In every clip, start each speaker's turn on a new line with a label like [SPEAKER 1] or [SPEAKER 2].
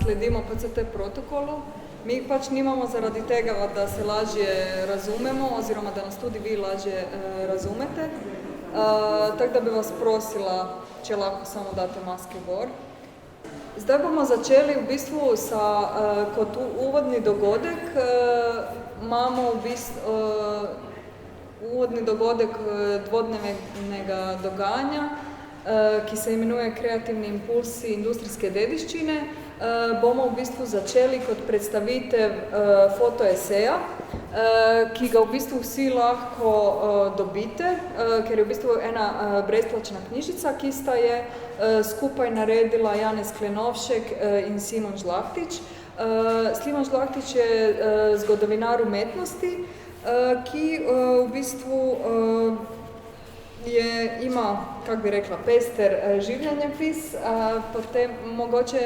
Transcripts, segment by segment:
[SPEAKER 1] sledimo PCT protokolu. Mi jih pač nimamo zaradi tega, da se lažje razumemo, oziroma da nas tudi vi lažje razumete. Tako da bi vas prosila, če lahko samo date maske gor. Zdaj bomo začeli v bistvu kot uvodni dogodek. Imamo v bistvu uvodni dogodek dvodnevnega dogajanja, ki se imenuje Kreativni impulsi industrijske dediščine. Bomo v bistvu začeli kot predstavitev fotoeseja, ki ga v bistvu vsi lahko dobite, ker je v bistvu ena brezplačna knjižica, ki sta je skupaj naredila Janez Klenovšek in Simon Žlahtič. Simon Žlahtič je zgodovinar umetnosti, ki v bistvu ima, kako bi rekla, pester življenjepis. Potem mogoče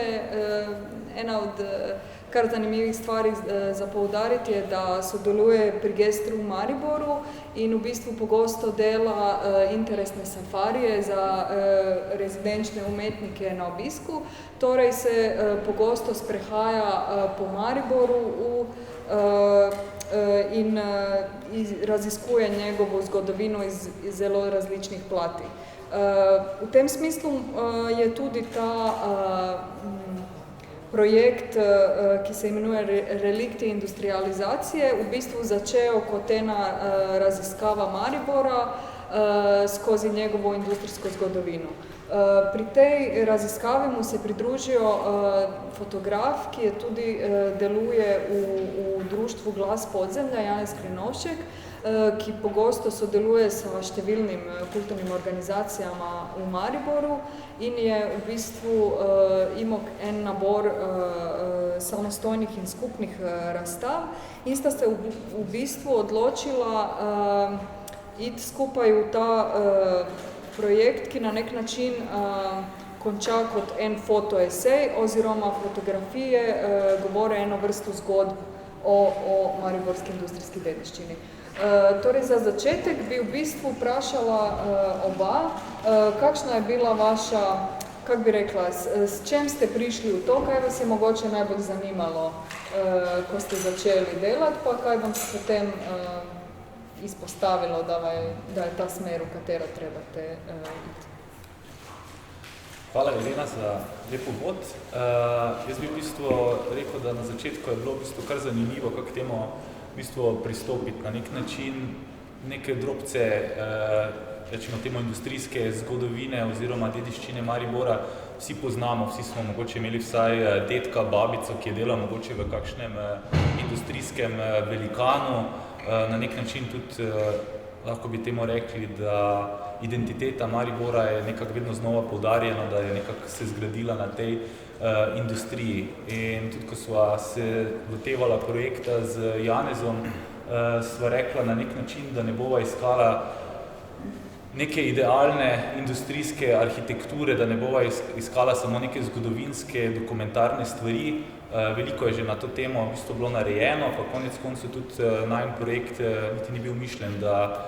[SPEAKER 1] ena od kar zanimivih stvari za poudariti je, da sodeluje pri Gestru v Mariboru in v bistvu pogosto dela interesne safarije za rezidenčne umetnike na obisku. Torej se pogosto sprehaja po Mariboru in raziskuje njegovo zgodovino iz zelo različnih plati. V tem smislu je tudi ta projekt, ki se imenuje Relikti industrializacije, v bistvu začel kot ena raziskava Maribora skozi njegovo industrijsko zgodovino. Pri tej raziskavi mu se pridružijo fotograf, ki je tudi deluje v društvu Glas podzemlja, Janez Klenovšek, ki pogosto sodeluje s številnim kulturnim organizacijama v Mariboru in je v bistvu imel en nabor samostojnih in skupnih razstav in sta se v bistvu odločila iti skupaj v ta projekt, ki na nek način konča kot en fotoesej oziroma fotografije, govore eno vrsto zgodb o mariborski industrijski dediščini. Torej, za začetek bi v bistvu vprašala oba, kakšna je bila vaša, kako bi rekla, s čem ste prišli v to, kaj vas je mogoče najbolj zanimalo, ko ste začeli delati, pa kaj vam se potem izpostavilo, da je ta smer, v katero trebate iti.
[SPEAKER 2] Hvala, Elena, za lep uvod. Jaz bi v bistvu rekel, da na začetku je bilo v bistvu kar zanimivo, kako temu v bistvu pristopiti na nek način, neke drobce, rečemo temu industrijske zgodovine oziroma dediščine Maribora vsi poznamo, vsi smo mogoče imeli vsaj dedka, babico, ki je delal mogoče v kakšnem industrijskem velikanu. Na nek način tudi lahko bi temu rekli, da identiteta Maribora je nekako vedno znova poudarjena, da je nekako se zgradila na tej industriji. In tudi, ko sva se lotevala projekta z Janezom, sva rekla na nek način, da ne bova iskala neke idealne industrijske arhitekture, da ne bova iskala samo neke zgodovinske, dokumentarne stvari. Veliko je že na to temo v bistvu bilo narejeno, pa konec koncev tudi najin projekt niti ni bil mišljen, da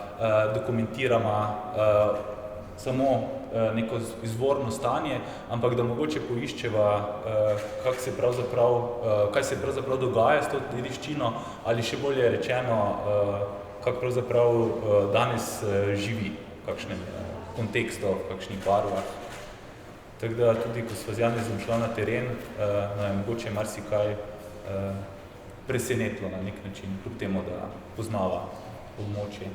[SPEAKER 2] dokumentiramo samo neko izvorno stanje, ampak da mogoče poiščeva, kaj se pravzaprav dogaja s to dediščino, ali še bolje rečeno, kako pravzaprav danes živi, v kakšnem kontekstu, v kakšnih barvah. Tako da tudi, ko sva z Janezom šla na teren, je mogoče marsikaj presenetilo na nek način, kljub temu, da poznava območje.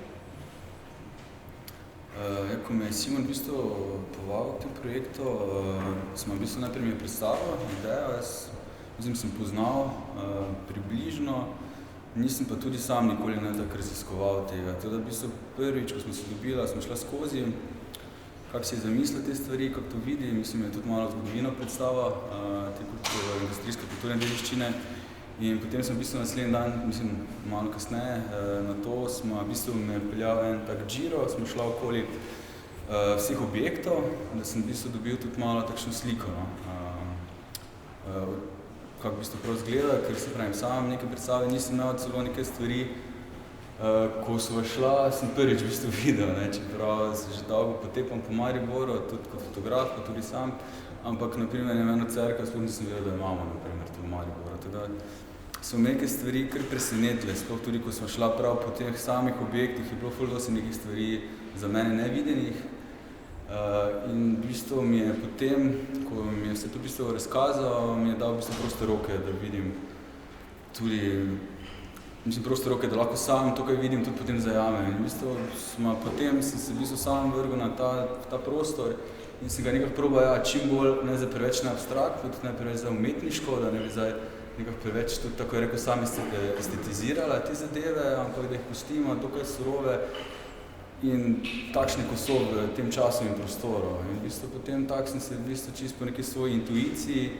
[SPEAKER 3] Ko me je Simon v bistvu povabil k tem projektu, sem v bistvu najprej mi je predstavil idejo, jaz sem poznal približno, nisem pa tudi sam nikoli ne tako raziskoval tega. Teda v bistvu prvič, ko smo se dobila, smo šla skozi, kako si je zamislil te stvari, kako to vidi, mislim, je tudi malo zgodovino predstava te industrijske kulturne dediščine. In potem sem v bistvu naslednji dan, mislim, malo kasneje, na to smo v bistvu me peljal en tak giro, smo šla okoli vseh objektov, da sem v bistvu dobil tudi malo takšno sliko, kako v bistvu prav zgleda, ker se pravim, sam nekaj predstave nisem imel celo neke stvari, Ko sva šla, sem prvič v bistvu videl, ne, čeprav se že dolgo potepam po Mariboru, tudi kot fotograf, pa tudi sam, ampak naprimer eno cerkev sploh nisem vedel, da imamo naprimer tu v Mariboru. Teda so neke stvari kar presenetile, sploh tudi ko smo šla prav po teh samih objektih, je bilo ful dosti nekih stvari za mene nevidenih. In v bistvu mi je potem, ko mi je vse to v bistvu razkazal, mi je dal v bistvu proste roke, da vidim tudi, proste roke, da lahko sam to, kaj vidim, tudi potem zajamem. In v bistvu potem sem se v bistvu sam vrgel na ta prostor in sem ga nekako probal, čim bolj, ne za preveč neabstraktno, tudi ne preveč za umetniško, da ne bi zdaj nekako preveč tudi, tako je rekel, sami estetizirala te zadeve, ampak da jih pustimo dokaj surove in takšne, ko so v tem času in prostoru. In v bistvu potem tak sem se v bistvu čisto po neki svoji intuiciji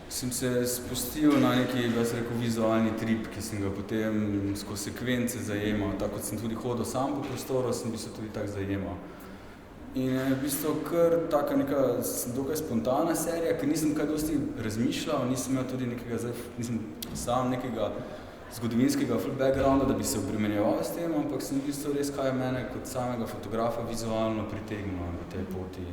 [SPEAKER 3] sem se spustil na neki, da se rekel, vizualni trip, ki sem ga potem skozi sekvence zajemal. Tako kot sem tudi hodil sam po prostoru, sem v bistvu tudi tak zajemal. In je v bistvu kar taka neka dokaj spontana serija, ker nisem kaj dosti razmišljal, nisem imel tudi nekega, nisem sam nekega zgodovinskega full backgrounda, da bi se obremenjeval s tem, ampak sem v bistvu res kaj mene kot samega fotografa vizualno pritegnil v tej poti.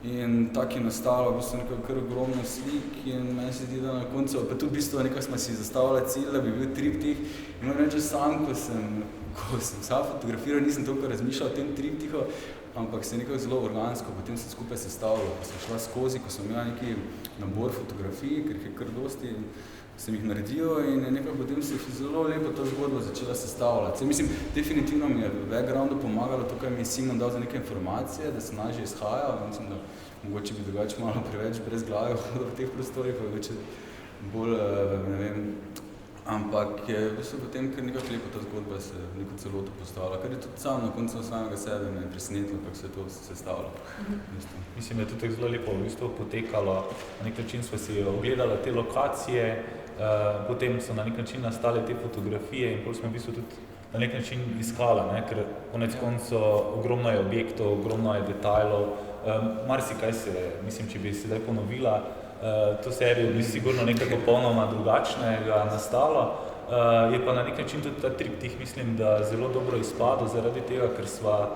[SPEAKER 3] In tako je nastalo v bistvu nekaj kar ogromno slik in meni se zdi, da na koncu, pa tudi v bistvu nekaj smo si zastavili cilj, da bi bil triptih. In moram reči, sam, ko sem sam fotografiral, nisem toliko razmišljal o tem triptihu, ampak se je nekako zelo organsko potem se skupaj sestavilo. Ko sem šla skozi, ko sem imela neki nabor fotografij, ker jih je kar dosti, sem jih naredil in nekako potem se je zelo lepo ta zgodba začela sestavljati. Mislim, definitivno mi je v backgroundu pomagalo to, kaj mi je Simon dal za neke informacije, da se lažje izhajal. Mislim, da mogoče bi drugače malo preveč brez glave hodil v teh prostorih, pa več bolj, ne vem, ampak je v bistvu potem kar nekako lepo ta zgodba se neko celoto postavila, kar je tudi sam na koncu samega sebe me presenetilo, kako se je to sestavilo.
[SPEAKER 2] Mislim, da je tudi zelo lepo v bistvu potekalo, na nek način smo si ogledali te lokacije, potem so na nek način nastale te fotografije in potem smo v bistvu tudi na nek način iskala, ne? Ker konec konco ogromno je objektov, ogromno je detajlov, marsikaj se, mislim, če bi sedaj ponovila, to serijo bi sigurno nekaj popolnoma drugačnega nastalo, je pa na nek način tudi ta triptih, mislim, da zelo dobro izpadel zaradi tega, ker sva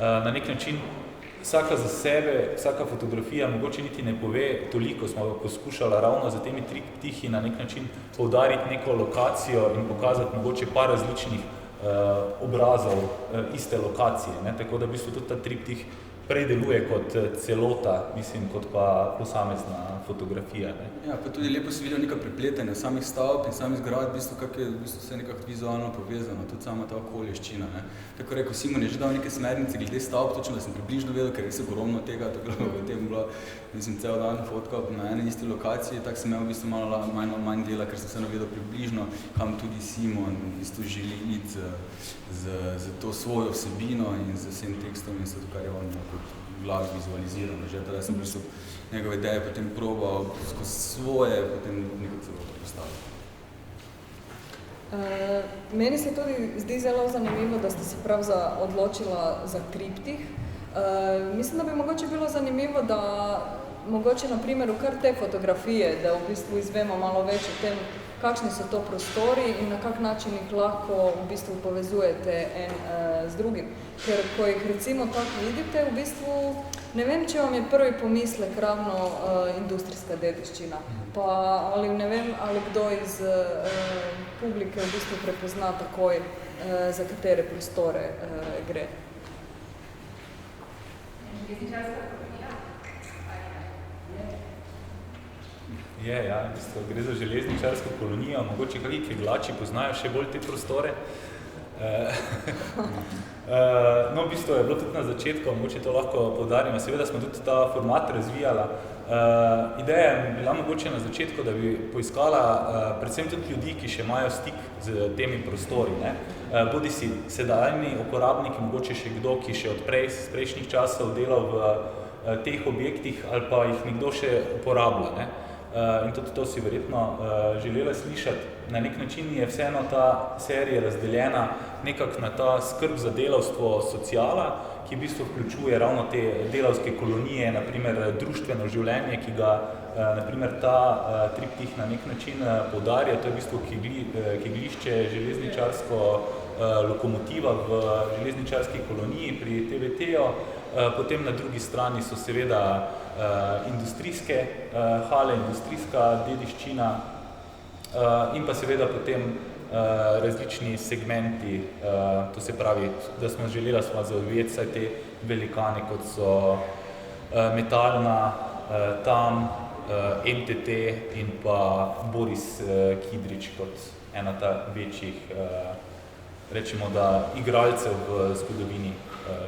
[SPEAKER 2] na nek način vsaka za sebe, vsaka fotografija mogoče niti ne pove toliko, smo poskušala ravno za temi triptihi na nek način poudariti neko lokacijo in pokazati mogoče par različnih obrazov iste lokacije, ne? Tako da v bistvu tudi ta triptih prej deluje kot celota, mislim, kot pa posamezna fotografija, ne?
[SPEAKER 3] Ja, pa tudi lepo se vidijo neka prepletanja samih stavb in samih zgrad, v bistvu, kako je v bistvu vse nekako vizualno povezano, tudi sama ta okolješčina, ne? Tako rekel, Simon je že dal neke smernice glede stavb, točno, da sem približno vedel, ker je se ogromno tega, tako v tem bilo, mislim, cel dan fotkal na ene isti lokaciji, tako sem imel v bistvu malo manj dela, ker sem se navedel približno, kam tudi Simon v bistvu želi iti z to svojo vsebino in z vsem tekstom in vse to, kar je on v glavi vizualizirano. Že teda sem v bistvu njegove ideje potem probal skozi svoje, potem neko celoto postaviti.
[SPEAKER 1] Meni se tudi zdi zelo zanimivo, da ste se prav odločila za triptih. Mislim, da bi mogoče bilo zanimivo, da mogoče na primeru kar te fotografije, da v bistvu izvemo malo več o tem, kakšni so to prostori in na kak način jih lahko v bistvu povezujete en z drugim. Ker ko jih recimo tako vidite, v bistvu ne vem, če vam je prvi pomislek ravno industrijska dediščina. Pa ali ne vem, ali kdo iz publike v bistvu prepozna takoj, za katere prostore gre.
[SPEAKER 2] Ja, v bistvu gre za železničarsko kolonijo, mogoče kakšni keglači poznajo še bolj te prostore. No, v bistvu je bilo tudi na začetku, mogoče to lahko poudarimo, seveda smo tudi ta format razvijala. Ideja je bila mogoče na začetku, da bi poiskala predvsem tudi ljudi, ki še imajo stik z temi prostori, ne? Bodi si sedajni uporabniki, mogoče še kdo, ki še od prejšnjih časov delal v teh objektih ali pa jih nekdo še uporablja, ne? In tudi to si verjetno želela slišati. Na nek način je vseeno ta serija razdeljena nekako na ta skrb za delavstvo sociala, ki v bistvu vključuje ravno te delavske kolonije, naprimer društveno življenje, ki ga naprimer ta triptih na nek način poudarja, to je v bistvu keglišče železničarsko lokomotiva v železničarski koloniji pri TVT-ju, potem na drugi strani so seveda industrijske hale, industrijska dediščina in pa seveda potem različni segmenti, to se pravi, da smo želeli zaujeti vsaj te velikane, kot so Metalna, TAM, MTT in pa Boris Kidrič kot ena ta večjih, rečemo da, igralcev v zgodovini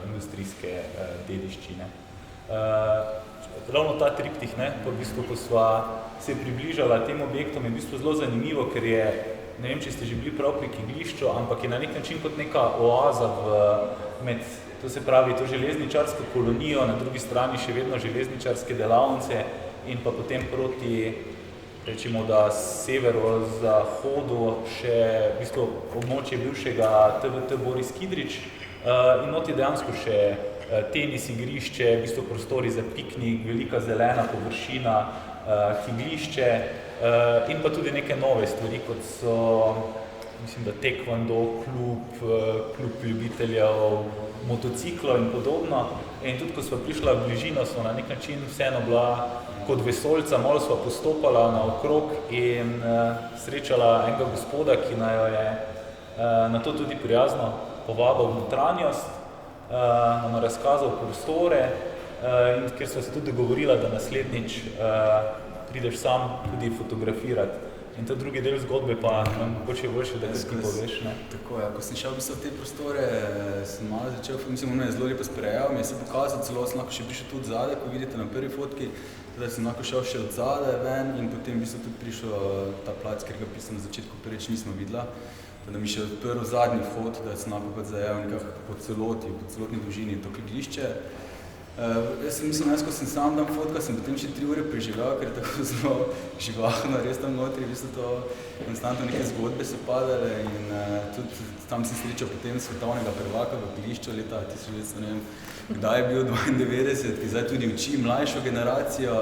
[SPEAKER 2] industrijske dediščine. Ravno ta triptih, v bistvu, ko sva se približala tem objektom, je v bistvu zelo zanimivo, ker je, ne vem, če ste že bili prav pri kegljišču, ampak je na nek način kot neka oaza med, to se pravi, to železničarsko kolonijo, na drugi strani še vedno železničarske delavnice in pa potem proti, rečemo da, severozahodu še v bistvu območje bivšega TVT Boris Kidrič in not je dejansko še tenis igrišče, v bistvu prostori za piknik, velika zelena površina, kegljišče in pa tudi neke nove stvari, kot so, mislim, da taekwondo, klub ljubiteljev, motociklov in podobno. In tudi, ko sva prišla v bližino, so na nek način vseeno bila kot vesoljca, malo sva postopala naokrog in srečala enega gospoda, ki najo je na to tudi prijazno povabil v notranjost, nam razkazal prostore in ker sva se tudi dogovorila, da naslednjič prideš sam tudi fotografirati. In ta drugi del zgodbe pa mogoče boljše, da ti poveš, ne?
[SPEAKER 3] Tako, ja. Ko sem šel v bistvu v te prostore, sem malo začel, mislim, ono je zelo lepo sprejel, mi je se pokazal, celo sem lahko še prišel tudi zadaj, ko vidite na prvi fotki, da sem lahko šel še od zadaj ven in potem v bistvu tudi prišel ta plac, ker ga pisem na začetku preč nismo videla, da mi še odprl zadnji fot, da sem lahko zajel nekako po celotni dolžini to kegljišče. Jaz mislim, ko sem sam tam fotka, sem potem še 3 ure preživel, ker je tako zelo živahno, res tam notri, v bistvu to konstantno neke zgodbe so padale in tudi tam sem srečal potem svetovnega prvaka v kegljišču leta 1900, ne vem, kdaj je bil 92, ki zdaj tudi uči mlajšo generacijo,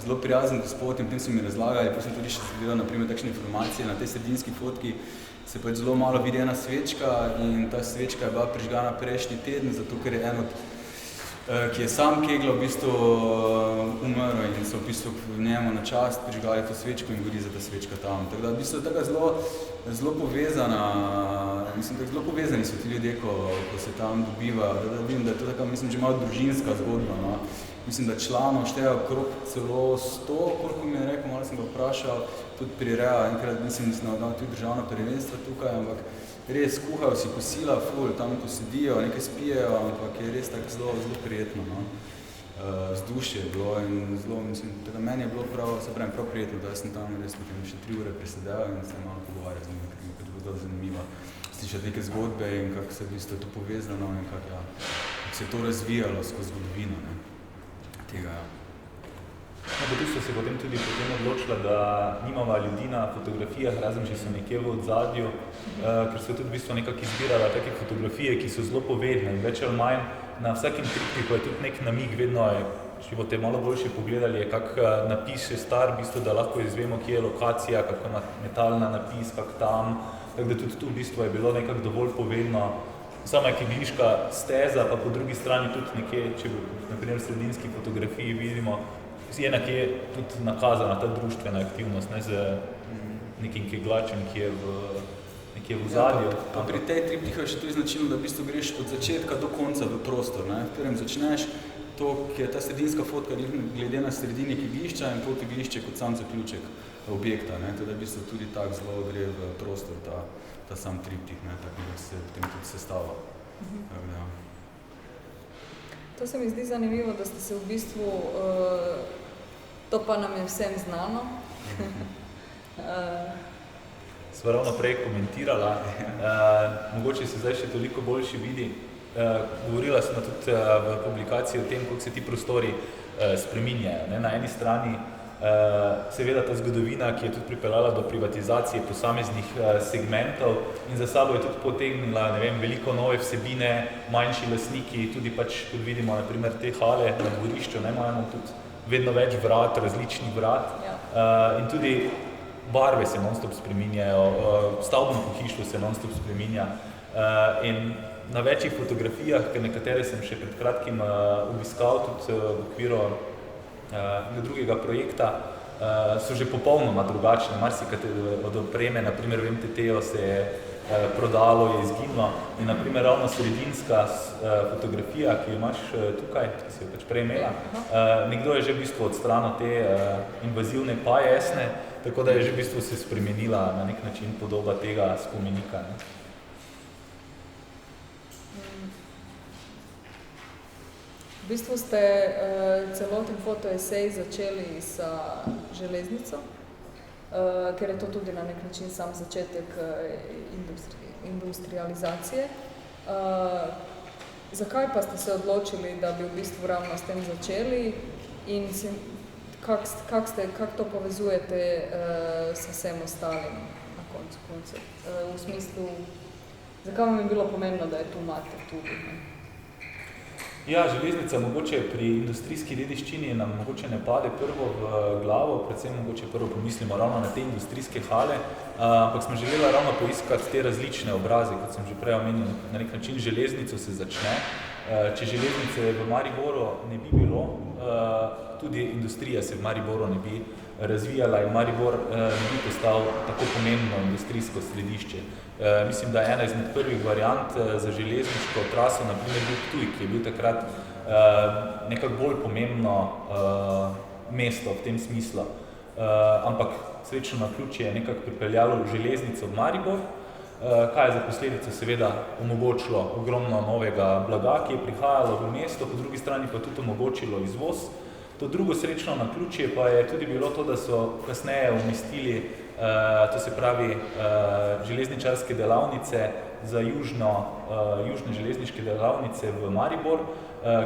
[SPEAKER 3] zelo prijazen gospod in potem so mi razlagali, potem sem tudi še gledal naprimer takšne informacije na tej sredinski fotki, se pač zelo malo vidi ena svečka in ta svečka je bila prižgana prejšnji teden, zato ker je en od ki je sam keglo v bistvu umrl in so v bistvu v njemu na čast prižgali to svečko in gori za ta svečka tam. Tako da v bistvu je tako zelo povezana, mislim, tako zelo povezani so ti ljudje, ko se tam dobiva, da vidim, da je to taka, mislim, že malo družinska zgodba, no. Mislim, da članov šteje okrog celo 100, koliko mi je rekel, malo sem ga vprašal, tudi pri Rea, enkrat mislim, da sem dal tudi državno prvenstvo tukaj, ampak res kuhajo si kosila, ful, tam posedijo, nekaj spijejo, ampak je res tako zelo prijetno, no. Vzdušje je bilo in zelo, mislim, tako meni je bilo prav prijetno, da sem tam res potem še 3 ure presedel in se malo pogovarjal z njim, ker mi je bilo zanimivo slišati neke zgodbe in kako se v bistvu to povezano in kako se je to razvijalo skozi zgodovino, ne, tega, ja.
[SPEAKER 2] No, v bistvu se potem tudi odločila, da nimava ljudi na fotografijah, razen če so nekje v odzadju, ker so tudi v bistvu nekako izbirala take fotografije, ki so zelo povedne in več ali manj na vsakem triptiku je tudi nek namig, vedno je, če boste malo boljše pogledali, je kak napis še star, v bistvu, da lahko izvemo, kje je lokacija, kako ima Metalna napis, kak tam, tako da tudi tu v bistvu je bilo nekako dovolj povedno. Sama je kegljiška steza, pa po drugi strani tudi nekje, če na primer v sredinski fotografiji vidimo, je nekje tudi nakazana ta društvena aktivnost, ne, z nekim keglačem, ki je nekje v ozadju.
[SPEAKER 3] Ja, pa pri tej triptihu je še tudi značilno, da v bistvu greš od začetka do konca v prostor, ne, v katerem začneš to, ki je ta sredinska fotka glede na sredini kegljišča in pol kegljišče kot sam zaključek objekta, ne, teda v bistvu tudi tak zelo gre v prostor ta sam triptih, ne, tako da se potem tudi sestava. Ja.
[SPEAKER 1] To se mi zdi zanimivo, da ste se v bistvu, to pa nam je vsem znano.
[SPEAKER 2] Sva ravno prej komentirala, mogoče se zdaj še toliko boljše vidi. Govorila sem tudi v publikaciji o tem, kako se ti prostori spreminjajo. Ne? Na eni strani seveda ta zgodovina, ki je tudi pripeljala do privatizacije posameznih segmentov in za sabo je tudi potegnila, ne vem, veliko nove vsebine, manjši lastniki, tudi pač, kot vidimo, na primer te hale na dvorišču, ne, imamo tudi vedno več vrat, različnih vrat in tudi barve se non-stop spreminjajo, stavbno pohištvo se non-stop spreminja In na večjih fotografijah, ker nekatere sem še pred kratkim obiskal tudi v okviru drugega projekta, so že popolnoma drugačne. Marsikatero od opreme, naprimer v MTT-ju se je prodalo, je izginilo in naprimer ravno sredinska fotografija, ki jo imaš tukaj, ki si jo pač prej imela, nekdo je že v bistvu odstranil te invazivne pajesne, tako da je že v bistvu se spremenila na nek način podoba tega spomenika. Ne?
[SPEAKER 1] V bistvu ste celoten fotoesej začeli s železnico, ker je to tudi na nek način sam začetek industrializacije. Zakaj pa ste se odločili, da bi v bistvu ravno s tem začeli in kako to povezujete s vsem ostalim na koncu? V smislu, zakaj vam je bilo pomembno, da je tu imate tudi? Ne?
[SPEAKER 2] Ja, železnica mogoče pri industrijski dediščini nam mogoče ne pade prvo v glavo, predvsem mogoče prvo pomislimo ravno na te industrijske hale, ampak smo želela ravno poiskati te različne obraze, kot sem že prej omenil, na nek način železnico se začne. Če železnice v Mariboru ne bi bilo, tudi industrija se v Mariboru ne bi razvijala in Maribor ne bi postal tako pomembno industrijsko središče. Mislim, da je ena izmed prvih variant za železniško traso, na primer bil Ptuj, ki je bil takrat nekako bolj pomembno mesto v tem smislu. Ampak srečno naključje je nekako pripeljalo železnico v Maribor, kaj je za posledico seveda omogočilo ogromno novega blaga, ki je prihajalo v mesto, po drugi strani pa tudi omogočilo izvoz. To drugo srečno naključje pa je tudi bilo to, da so kasneje umestili, to se pravi železničarske delavnice za južne železniške delavnice v Maribor,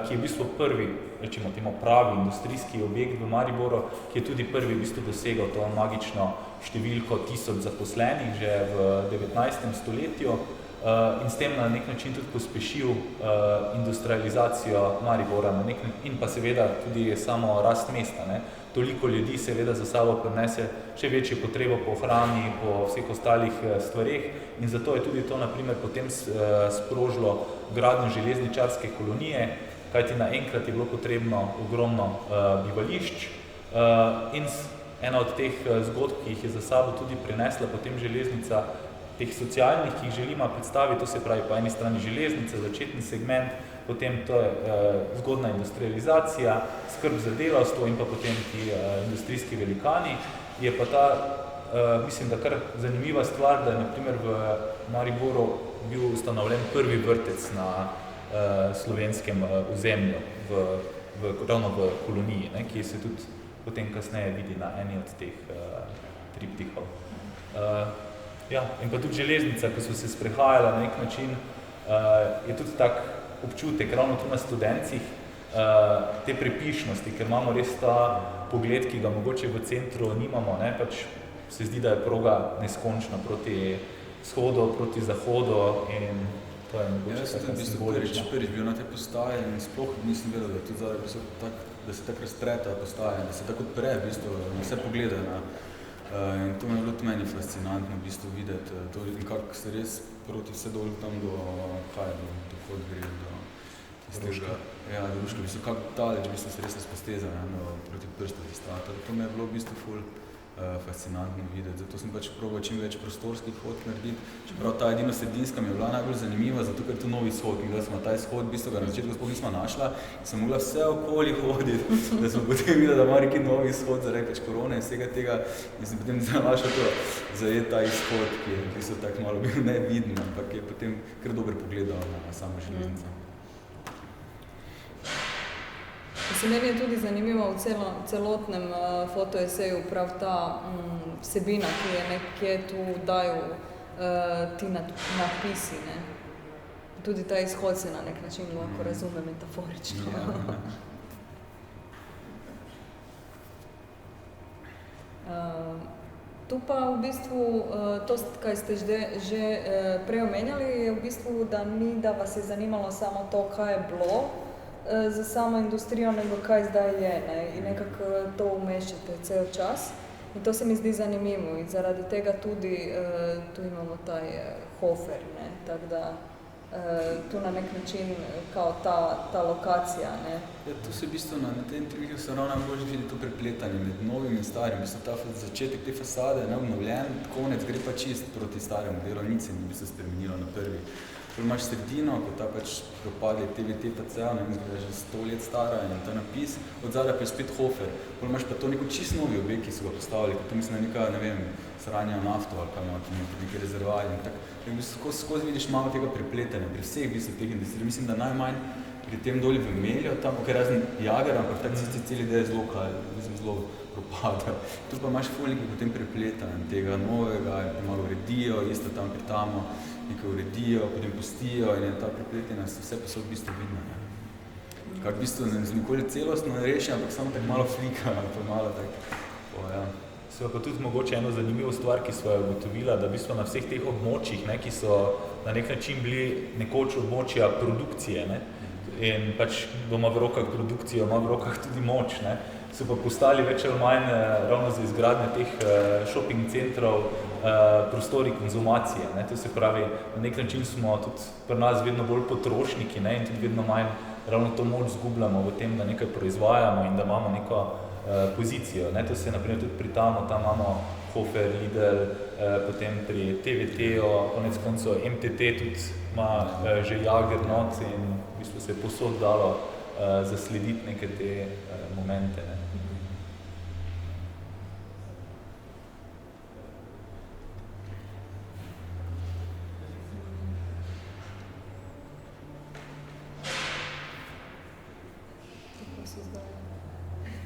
[SPEAKER 2] ki je v bistvu prvi, rečemo temu pravi industrijski objekt v Mariboru, ki je tudi prvi v bistvu dosegal to magično številko 1000 zaposlenih že v 19. stoletju in s tem na nek način tudi pospešil industrializacijo Maribora in pa seveda tudi samo rast mesta. Ne. Toliko ljudi seveda za sabo prinese še večjo potrebo po hrani, po vseh ostalih stvareh in zato je tudi to naprimer potem sprožilo gradnjo železničarske kolonije, kajti naenkrat je bilo potrebno ogromno bivališč in ena od teh zgodb, ki jih je za sabo tudi prinesla potem železnica, teh socialnih, ki jih želimo predstaviti, to se pravi po eni strani železnica, začetni segment, potem to je zgodna industrializacija, skrb za delavstvo in pa potem ti industrijski velikani, je pa ta, mislim, da kar zanimiva stvar, da je na primer v Mariboru bil ustanovljen prvi vrtec na slovenskem ozemlju, ravno v koloniji, ne, ki se tudi potem kasneje vidi na eni od teh triptihov. Ja, in pa tudi železnica, ko so se sprehajala na nek način, je tudi tak občutek, ravno tu na Studencih, te prepišnosti, ker imamo res ta pogled, ki ga mogoče v centru nimamo, ne, pač se zdi, da je proga neskončna proti vzhodu, proti zahodu in to je mogoče tako simbolično.
[SPEAKER 3] Prvič bil na te postaje in sploh nisem vedel, da tudi zadaj da se tako raztreta postaje, da se tako odpre v bistvu, na vse poglede na in to mi je bilo tudi meni fascinantno v bistvu videti, to in kako se res proti vse dol tam do Hod gre, do tistega, ja, do Ruška, v bistvu kako daleč v bistvu se res sposteza, proti prstu stava, to mi je bilo v bistvu ful fascinantno videti, zato sem pač probal čim več prostorskih hod narediti, čeprav ta edino sredinska mi je bila najbolj zanimiva, zato ker je to novi shod, in da smo ta izhod, v bistvu ga na začetku sploh nismo našla, in sem mogla vse okoli hoditi, da smo potem videli, da ima neki novi izhod zaradi pač korone in vsega tega, in sem potem našla to zajet ta izhod, ki je v bistvu tako malo bil neviden, ampak je potem kar dober pogledal na samo železnico.
[SPEAKER 1] Se meni je tudi zanimivo v celotnem fotoeseju prav ta vsebina, ki je nekje tu dajo ti napisi. Ne? Tudi ta izhod se na nek način lahko razume metaforično. Tu pa v bistvu, to, kaj ste že prej omenjali, je v bistvu, da ni, da vas je zanimalo samo to, kaj je bilo za samo industrijo, nego kaj zdaj je, ne? In nekako to umeščate cel čas. In to se mi zdi zanimivo in zaradi tega tudi tu imamo taj Hofer, ne, tako da tu na nek način kao ta lokacija, ne.
[SPEAKER 3] Ja, tu se v bistvu na tem trikih se ravno najbolj vidi to prepletanje med novim in starim. V bistvu ta začetek te fasade je neobnovljen, konec gre pa čist proti staremu delu, nič se ni v bistvu spremenilo na prvi. Potem imaš sredino, ko ta pač propadli TVT-PCA, ne vem, je že 100 let stara in ta napis, od zadaj pa je spet Hofer. Potem imaš pa to neko čist novi objekt, ki so ga postavili, kot to mislim na neka, ne vem, sranja nafto ali kaj ima, neki rezervoarji in tako. V bistvu skozi vidiš malo tega prepletanja pri vseh v bistvu teh industrij. Mislim, da najmanj pri tem doli v Melju, tam pa razen Jager, ampak tak celi del je zelo propada. Tu pa imaš fulnike potem prepletanja tega novega, malo uredijo, isto tam pri tamo, nekaj uredijo, potem pustijo in je ta prepletena, vse pa so v bistvu vidno. Kar v bistvu ne nikoli celostno ne reši, ampak samo tako malo flika, pa malo tako, ja.
[SPEAKER 2] Se pa tudi mogoče eno zanimivo stvar, ki sva jo ugotovila, da v bistvu na vseh teh območjih, ne, ki so na nek način bili nekoč območja produkcije, ne, in pač doma v rokah produkcijo, ima v rokah tudi moč, ne, so pa postali več ali manj ravno za izgradnje teh shopping centrov prostori konzumacije, ne, to se pravi, na nek način smo tudi pri nas vedno bolj potrošniki, ne, in tudi vedno manj ravno to moč zgubljamo v tem, da nekaj proizvajamo in da imamo neko pozicijo, ne, to se naprimer tudi pri tam imamo Hofer, Lidl, potem pri TVT-u, konec koncev MTT tudi ima že Jager not in v bistvu se je posod dalo zaslediti neke te momente, ne.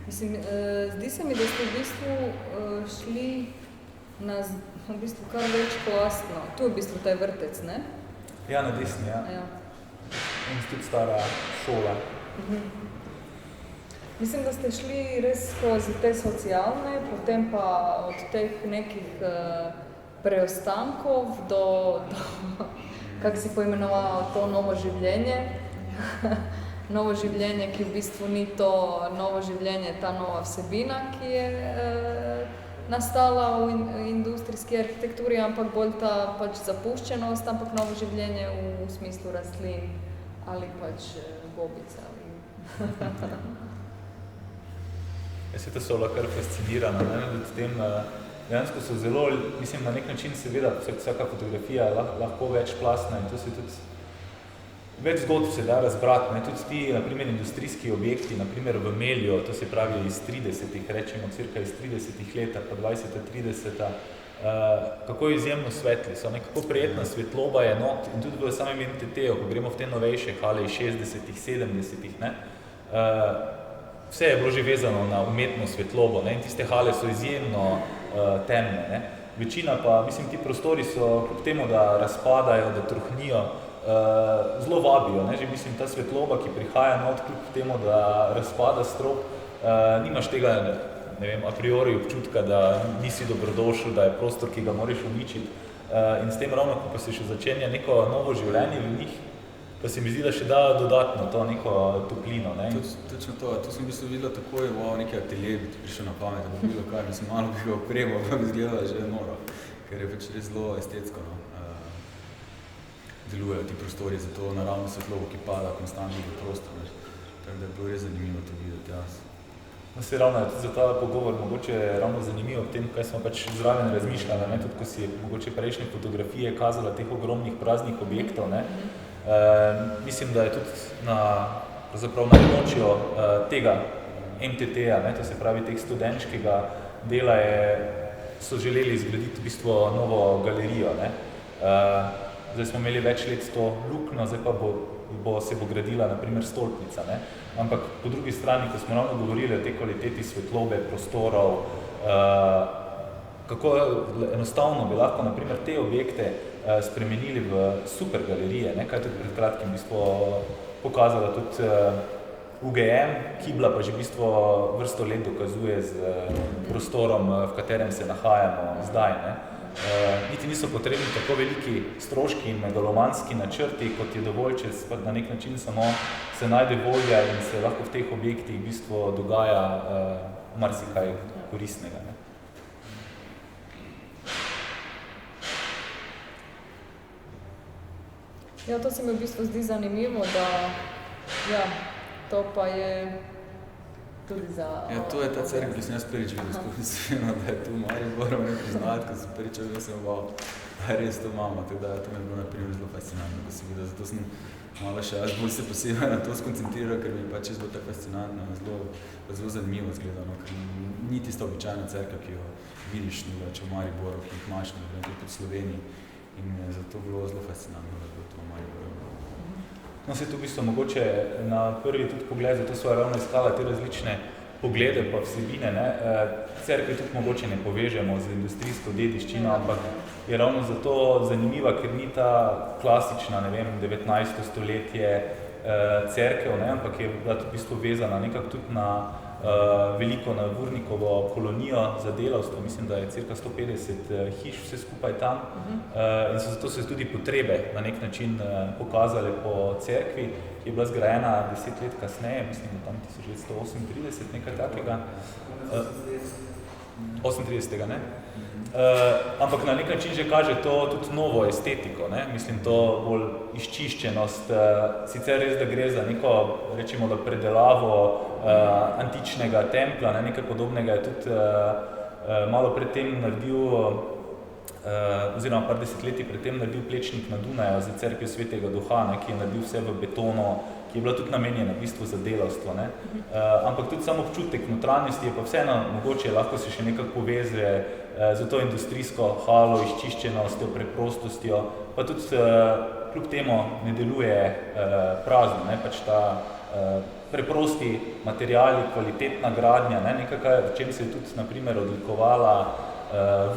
[SPEAKER 1] Mislim, zdi se mi, da ste v bistvu šli na v bistvu kar večplastno. Tu je v bistvu taj vrtec, ne?
[SPEAKER 2] Ja, na desni, ja.
[SPEAKER 1] Ja.
[SPEAKER 2] In tudi stara šola.
[SPEAKER 1] Mislim, da ste šli res skozi te socialne, potem pa od teh nekih preostankov do kako si poimenoval to novo življenje. Novo življenje, ki v bistvu ni to novo življenje, ta nova vsebina, ki je nastala v industrijski arhitekturi, ampak bolj ta pač zapuščenost, ampak novo življenje v smislu rastlin ali pač gobice.
[SPEAKER 2] Jaz se to so kar fascinirana, ne, med tem, dejansko so zelo, mislim, na nek način seveda vsaka fotografija je lahko večplastna in to se tudi več zgodb se da razbrati, ne, tudi ti, na primer, industrijski objekti, na primer v Melju, to se pravi iz 30-ih, rečemo cirka iz 30-ih let, pa 20-30-ta, kako izjemno svetli so, nekako prijetna svetloba je not in tudi v samem MTT-u, ko gremo v te novejše hale iz 60-ih, 70-ih, ne, vse je bilo že vezano na umetno svetlobo, ne, in tiste hale so izjemno temne, ne. Večina pa, mislim, ti prostori so kljub temu, da razpadajo, da trohnijo, zelo vabijo, ne, že mislim, ta svetloba, ki prihaja not kljub temu, da razpada strop, nimaš tega, ne vem, a priori občutka, da nisi dobrodošel, da je prostor, ki ga moraš uničiti, in s tem ravno, ko pa se še začenja neko novo življenje v njih, pa se mi zdi, da še da dodatno to neko toplino, ne.
[SPEAKER 3] Točno to, tu sem v bistvu videla takoj, neki atelje bi ti prišel na pamet, da bi bilo kaj, mislim, malo bi ga opremo, pa bi izgledala že noro, ker je pač res zelo estetsko, no. Delujejo ti prostori za to naravno svetlobo, ki pada konstantno v prostor, tako da je bilo res zanimivo to videti, jaz.
[SPEAKER 2] No, se ravno je tudi za ta pogovor mogoče ravno zanimivo v tem, kaj smo pač zraven razmišljali, ne, tudi ko si mogoče prejšnje fotografije kazala teh ogromnih praznih objektov, ne. Mislim, da je tudi pravzaprav na območju tega MTT-ja, ne, to se pravi teh študentskega dela so želeli zgraditi v bistvu novo galerijo, ne. Zdaj smo imeli več let to luknjo, zdaj pa se bo gradila na primer stolpnica, ne. Ampak po drugi strani, ko smo ravno govorili o tej kvaliteti svetlobe, prostorov, kako enostavno bi lahko na primer te objekte spremenili v super galerije, ne, kaj tudi pred kratkim v bistvu pokazala tudi UGM, Kibla pa že v bistvu vrsto let dokazuje z prostorom, v katerem se nahajamo zdaj, ne. Niti niso potrebni tako veliki stroški in megalomanski načrti, kot je dovolj, če na nek način samo se najde volja in se lahko v teh objektih v bistvu dogaja marsikaj koristnega, ne.
[SPEAKER 1] Ja, to se mi v bistvu zdi zanimivo, da ja, to pa je tudi za...
[SPEAKER 3] Ja, to je ta cerkev, ki sem jaz prvič videl, sploh nisem vedel, da je tu Maribor, moram priznati, ko sem prvič videl, sem wow, da je res to mama, tako da to mi je bilo na primer zelo fascinantno, ko sem videl, zato sem malo še jaz bolj se posebej na to skoncentriral, ker mi je pač zelo tako fascinantno, zelo zanimivo izgledano, ker ni tista običajna cerkev, ki jo vidiš v Mariboru, ki jih imaš, tudi po Sloveniji, in je zato bilo zelo fascinantno, da je bilo to v Mariboru.
[SPEAKER 2] No, se tu v bistvu mogoče na prvi tudi pogled, zato so ravno iskala te različne poglede pa vsebine, ne. Cerkve tudi mogoče ne povežemo z industrijsko dediščino, ampak je ravno zato zanimiva, ker ni ta klasična, ne vem, 19. stoletje cerkev, ne, ampak je bila v bistvu vezana nekako tudi na veliko na Vurnikovo kolonijo za delavstvo, mislim, da je cirka 150 hiš vse skupaj tam in zato so tudi potrebe na nek način pokazale po cerkvi, ki je bila zgrajena 10 let kasneje, mislim, da tam 1938, nekaj takega. 38. ne? Ampak na nek način že kaže to tudi novo estetiko, ne? Mislim, to bolj izčiščenost, sicer res, da gre za neko, rečemo, da predelavo antičnega templja, ne? Nekaj podobnega je tudi malo predtem naredil, oziroma par desetletij predtem naredil Plečnik na Dunaju za cerkev Svetega Duha, ne? Ki je naredil vse v betonu, ki je bila tudi namenjena v bistvu za delavstvo, ne? Ampak tudi samo občutek notranjosti je pa vseeno mogoče, lahko se še nekako poveže z to industrijsko halo, izčiščenostjo, preprostostjo, pa tudi kljub temu ne deluje prazno, ne? Pač ta preprosti materiali, kvalitetna gradnja, ne? Nekaj, v čem se je tudi, na primer, odlikovala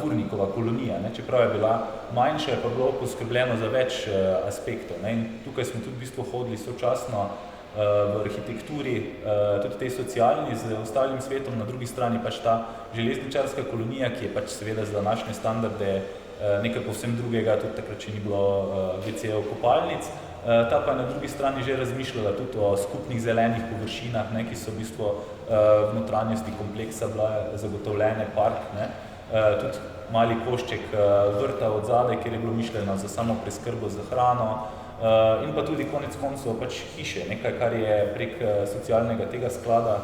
[SPEAKER 2] Vurnikova kolonija, ne? Čeprav je bila manjša, je pa bilo poskrbljeno za več aspektov, ne? In tukaj smo tudi v bistvu hodili sočasno v arhitekturi, tudi tej socialni z ostalim svetom, na drugi strani pač ta železničarska kolonija, ki je pač seveda za današnje standarde nekaj povsem drugega, tudi takrat, če ni bilo WC-jev kopalnic. Ta pa je na drugi strani že razmišljala tudi o skupnih zelenih površinah, ne, ki so v bistvu v notranjosti kompleksa bila zagotovljene park, ne. Tudi mali košček vrta od zadaj, kjer je bilo mišljeno za samo preskrbo za hrano, in pa tudi konec koncev pač hiše, nekaj, kar je prek socialnega tega sklada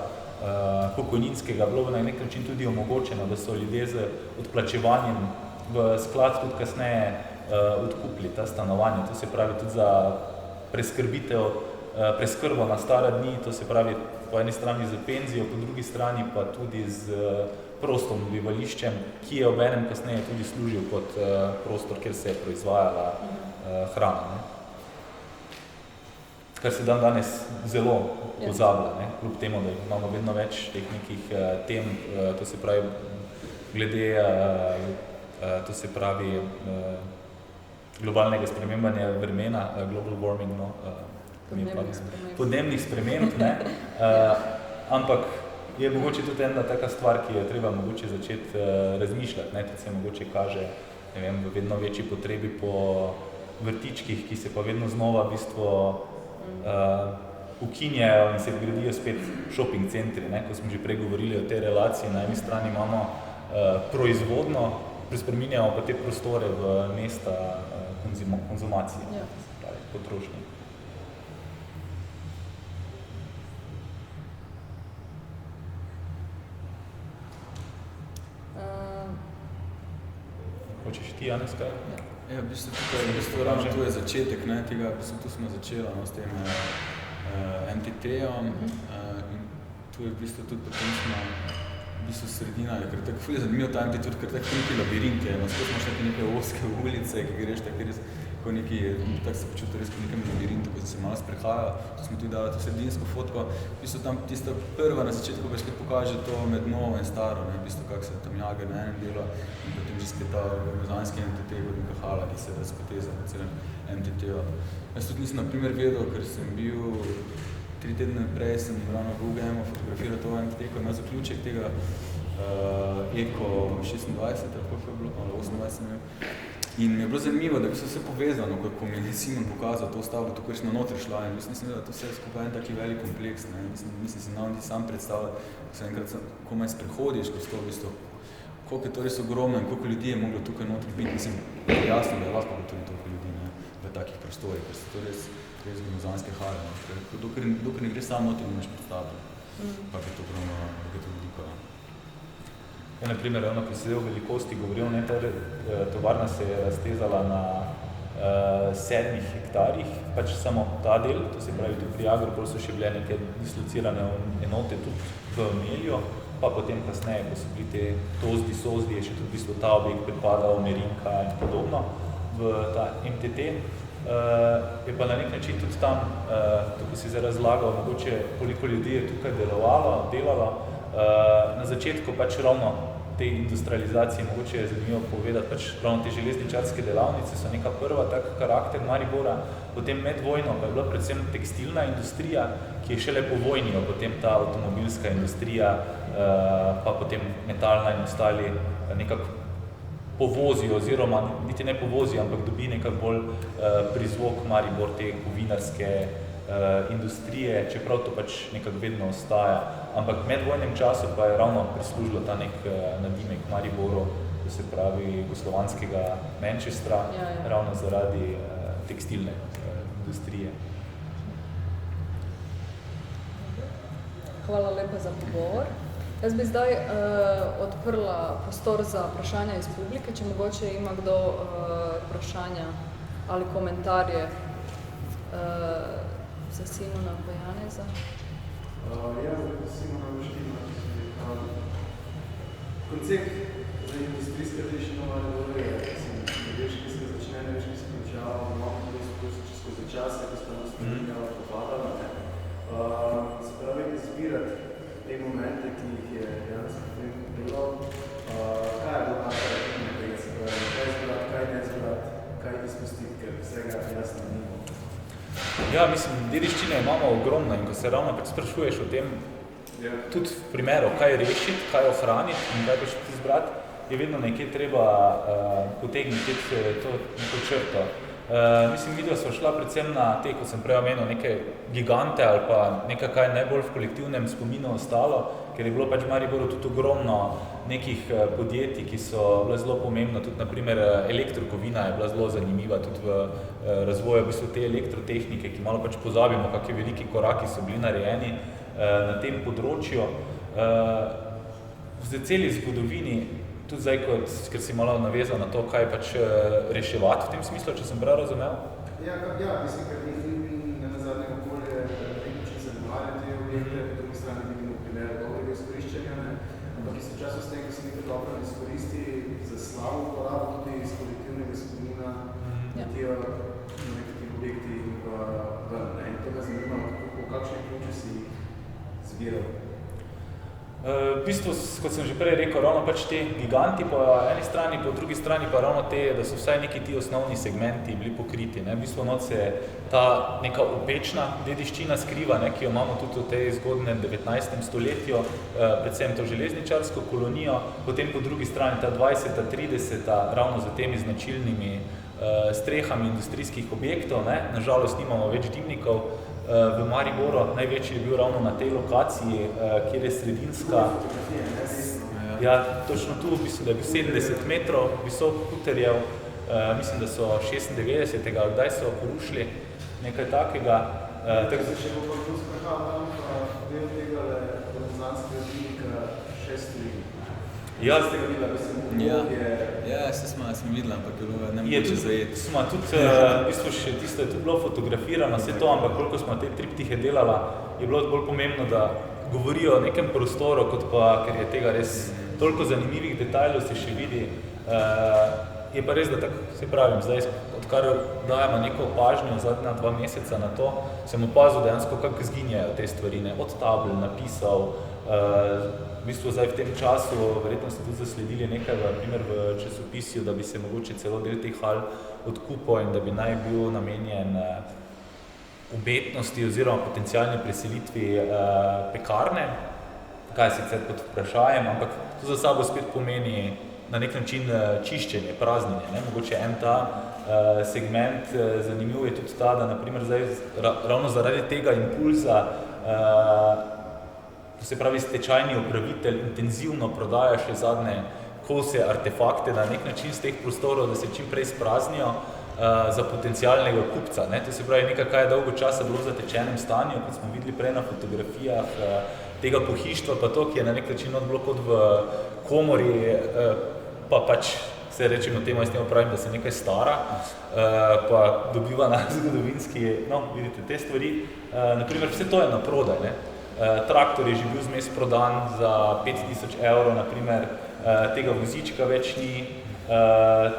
[SPEAKER 2] pokojninskega bilo na nek način tudi omogočeno, da so ljudje z odplačevanjem v sklad tudi kasneje odkupili ta stanovanja. To se pravi tudi za preskrbo na stara dni, to se pravi po eni strani z penzijo, po drugi strani pa tudi z prostom bivališčem, ki je obenem kasneje tudi služil kot prostor, kjer se je proizvajala hrana, ne. Kar se dan danes zelo pozablja, ne, kljub temu, da imamo vedno več teh nekih tem, to se pravi glede, to se pravi globalnega spremembanja vremena, global warming, no, podnebnih sprememb, ne, ampak je mogoče tudi ena taka stvar, ki je treba mogoče začeti razmišljati, ne, tudi se mogoče kaže, ne vem, v vedno večji potrebi po vrtičkih, ki se pa vedno znova v bistvu ukinjajo in se gradijo spet shopping centri, ne, ko smo že prej govorili o tej relaciji, na eni strani imamo proizvodno, spreminjamo pa te prostore v mesta konzumacije, ja. Potrošnje. Hočeš ti, Janez, kaj?
[SPEAKER 3] Ja, v bistvu tukaj ravno tu je začetek, ne, tega, v bistvu tu smo začela, no, s tem MTT-om in tu je v bistvu tudi potem smo v bistvu sredina, ker tako ful je zanimivo ta MTT, tudi ker tako neki labirint je, no, skoro imaš neke ozke ulice, ki greš tako res, ko neki, tako se počuti res po nekem labirintu, ko se malo sprehaja, tu smo tudi dali to sredinsko fotko, v bistvu tam tista prva na začetku pa spet pokaže to med novo in staro, ne, v bistvu kako se tam jaga na enem delu in potem že spet ta gromozanski MTT, kot neka hala, ki se razpoteza po celem MTT-u. Jaz tudi nisem na primer vedel, ker sem bil 3 tedne prej, sem ravno v UGM-u fotografiral to MTT, ko je imel zaključek tega Eko 26, tako je bilo, ali 28 sem imel. In mi je bilo zanimivo, da bi se vse povezano, ko mi je Simon pokazal to stavbo, to, kar smo notri šla in mislim, da to vse skupaj en taki velik kompleks, ne. Mislim si nam sam predstavljati, ko se enkrat komaj sprehodiš skozi to, v bistvu, koliko je to res ogromno in koliko ljudi je moglo tukaj notri biti, mislim, jasno, da je lahko tudi toliko ljudi, ne. Da takih prostorih, ker so to res gromozanske hale. Dokler ne gre samo noter, nimaš predstavljati, pa je to veliko.
[SPEAKER 2] Ja, na primer, ki se v velikosti govoril, tovarna se je raztezala na 7 hektarjih, pač samo ta del, to se pravi, tu pri Agropolu so še bile neke dislocirane enote tudi v Melju, pa potem kasneje, ko so bili te sozdi, je še tudi v bistvu ta objekt pripadal Merinka in podobno v ta MTT. Je pa na nek način tudi tam, tukaj si zdaj razlagal, mogoče koliko ljudi je tukaj delalo. Na začetku pač ravno te industrializacije, mogoče je zanimivo povedati, pač ravno te železničarske delavnice so neka prva tak karakter Maribora, potem medvojno pa je bila predvsem tekstilna industrija, ki je šele po vojni, potem ta avtomobilska industrija, pa potem metalna in ostali nekako povozijo, oziroma niti ne povozijo, ampak dobi nekako bolj prizvok Maribor te kovinarske industrije, čeprav to pač nekako vedno ostaja. Ampak v medvojnem času pa je ravno prislužilo ta nek nadimek Mariboru, to se pravi jugoslovanskega Manchestra, ravno zaradi tekstilne industrije.
[SPEAKER 1] Hvala lepa za pogovor. Jaz bi zdaj odprla prostor za vprašanja iz publike, če mogoče ima kdo vprašanja ali komentarje za Simona pa Janeza.
[SPEAKER 4] Za Simona Boština. Koncept za industrijske rešenje Maribora je, ki se začne, ki se končava, imamo skozi čase, ko smo nastavljali popadala. Se pravi, izbirati te momente, ki jih je dejansko bilo, kaj je bilo naša rešenje tega, se pravi, kaj izbrati, kaj ne izbrati, kaj izpustiti, ker vsega jasno nimo.
[SPEAKER 2] Ja, mislim, dediščine imamo ogromno in ko se ravno sprašuješ o tem, tudi v primeru, kaj rešiti, kaj ohraniti in kaj pač izbrati, je vedno nekje treba potegniti to neko črto. Mislim, videla so šla predvsem na te, kot sem prej omenil, neke gigante ali pa nekaj, kaj najbolj v kolektivnem spominu ostalo, ker je bilo pač v Mariboru tudi ogromno nekih podjetij, ki so bila zelo pomembna, tudi naprimer elektrokovina je bila zelo zanimiva tudi v razvoju v bistvu te elektrotehnike, ki malo pač pozabimo, kakšni veliki koraki so bili narejeni na tem področju. V celi zgodovini, tudi zdaj, ker si malo navezal na to, kaj pač reševati v tem smislu, če sem prav razumel?
[SPEAKER 4] Ja, mislim, ker ni na nazadnje okolje nekaj zanemarjati te objekte, po drugi strani vidimo primer dobrega izkoriščenja, ampak istočasno s tem, ko se nekaj dobro izkoristi za slavo uporabo tudi iz kolektivnega spomina, letijo nekakvi objekti in pa ven. In to me zanima, po kakšni ključi si zbiral.
[SPEAKER 2] V bistvu, kot sem že prej rekel, ravno pač te giganti po eni strani, po drugi strani pa ravno te, da so vsaj neki ti osnovni segmenti bili pokriti. V bistvu not se ta neka opečna dediščina skriva, ki jo imamo tudi v tej zgodnem 19. stoletju, predvsem to železničarsko kolonijo, potem po drugi strani ta 20. 30. ravno za temi značilnimi strehami industrijskih objektov. Nažalost nimamo več dimnikov v Mariboru, največji je bil ravno na tej lokaciji, kjer je sredinska. Ja, točno tu, mislim, da je bil 70 metrov visok Kuterjev, mislim, da so 96. kdaj so porušili nekaj takega.
[SPEAKER 4] Če bo pa tu sprehal tam, pa del tega renesanskega dimnika 6 ljudi.
[SPEAKER 2] Ja,
[SPEAKER 4] ste ga videla,
[SPEAKER 3] sem videla, ampak ne mogoče zajeti.
[SPEAKER 2] Smo tudi, v bistvu še tisto je tudi bilo fotografirano, vse to, ampak koliko smo te triptihe delala, je bilo bolj pomembno, da govorijo o nekem prostoru, kot pa, ker je tega res toliko zanimivih detajlov se še vidi. Je pa res, da tako se pravim, zdaj, odkar dajemo neko opažnjo zadnja 2 meseca na to, sem opazil dejansko, kako zginjajo te stvari, od tabel, napisal. V bistvu zdaj v tem času, verjetno ste tudi zasledili nekaj v časopisju, da bi se mogoče celo del teh hal odkupil in da bi naj bil namenjen obetnosti oziroma potencialni preselitvi pekarne, kaj sicer pod vprašajem, ampak to za sabo spet pomeni na nek način čiščenje, praznjenje. Mogoče en ta segment zanimiv je tudi ta, da naprimer zdaj ravno zaradi tega impulza to se pravi stečajni upravitelj intenzivno prodaja še zadnje kose, artefakte na nek način z teh prostorov, da se čim prej spraznijo. za potencialnega kupca. Ne? To se pravi nekaj, kaj je dolgo časa bilo v zatečenem stanju, kot smo videli prej na fotografijah tega pohištva, pa to, ki je na nek način bilo kot v komori, pa pač se rečemo temu, jaz temu pravim, da se nekaj stara, pa dobiva na zgodovinski, no, vidite te stvari. Naprimer, vse to je na prodaj, ne? Traktor je že bil zmes prodan za 5000 €, naprimer, tega vozička več ni,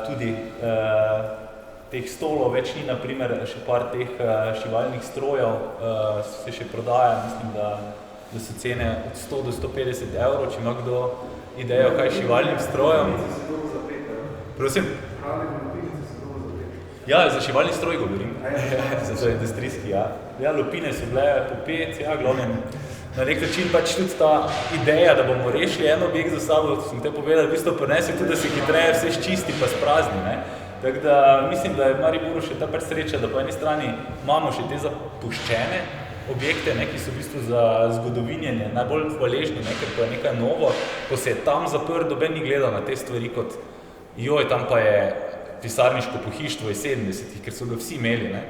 [SPEAKER 2] tudi teh stolov več ni, naprimer, še par teh šivalnih strojev se še prodaja, mislim, da so cene od 100 do 150 €, če ima kdo idejo, kaj šivalnim strojem. Prosim? Ja, za šivalni stroj govorim, za to industrijski, ja. Ja, lupine so bile po 5, ja, glavnem. Na nek način pač tudi ta ideja, da bomo rešili en objekt za sabo, sem te povedal, v bistvu prinesi tudi, da se hitreje vse ščisti pa sprazni, ne. Tako da mislim, da je v Mariboru še ta sreča, da po eni strani imamo še te zapuščene objekte, ne, ki so v bistvu za zgodovinjenje najbolj hvaležni, ne, ker pa je nekaj novo, ko se je tam zaprl, doben ni gledal na te stvari kot joj, tam pa je pisarniško pohištvo iz 70-ih, ker so ga vsi imeli, ne.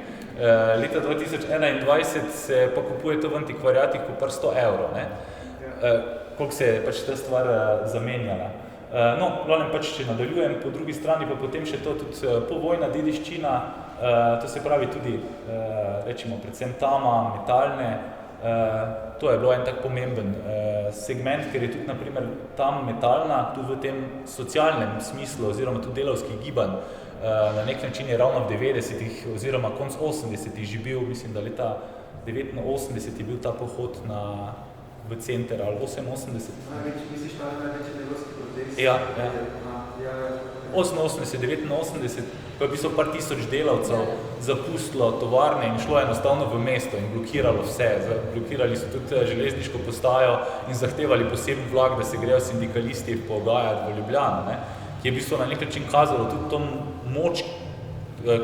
[SPEAKER 2] Leta 2021 se pa kupuje to v antikvariatih po par 100 €, ne. Koliko se je pač ta stvar zamenjala. No, glavnem pač, če nadaljujem, po drugi strani pa potem še to tudi povojna dediščina, to se pravi tudi, rečemo, predvsem tama, metalne, to je bilo en tak pomemben segment, ker je tudi, naprimer, tam metalna, tudi v tem socialnem smislu, oziroma tudi delavskih gibanj, na nek način je ravno v 90-ih, oziroma konc 80-ih že bil, mislim, da leta 89 je bil ta pohod v center, ali 88.
[SPEAKER 4] Misliš ta največji delavski protest?
[SPEAKER 2] Ja, ja. 88, 89, ko je v bistvu par tisoč delavcev zapustilo tovarne in šlo enostavno v mesto in blokiralo vse. Blokirali so tudi železniško postajo in zahtevali poseben vlak, da se grejo sindikalisti pogajati v Ljubljano, ne? Ki je v bistvu na nek način kazalo tudi to moč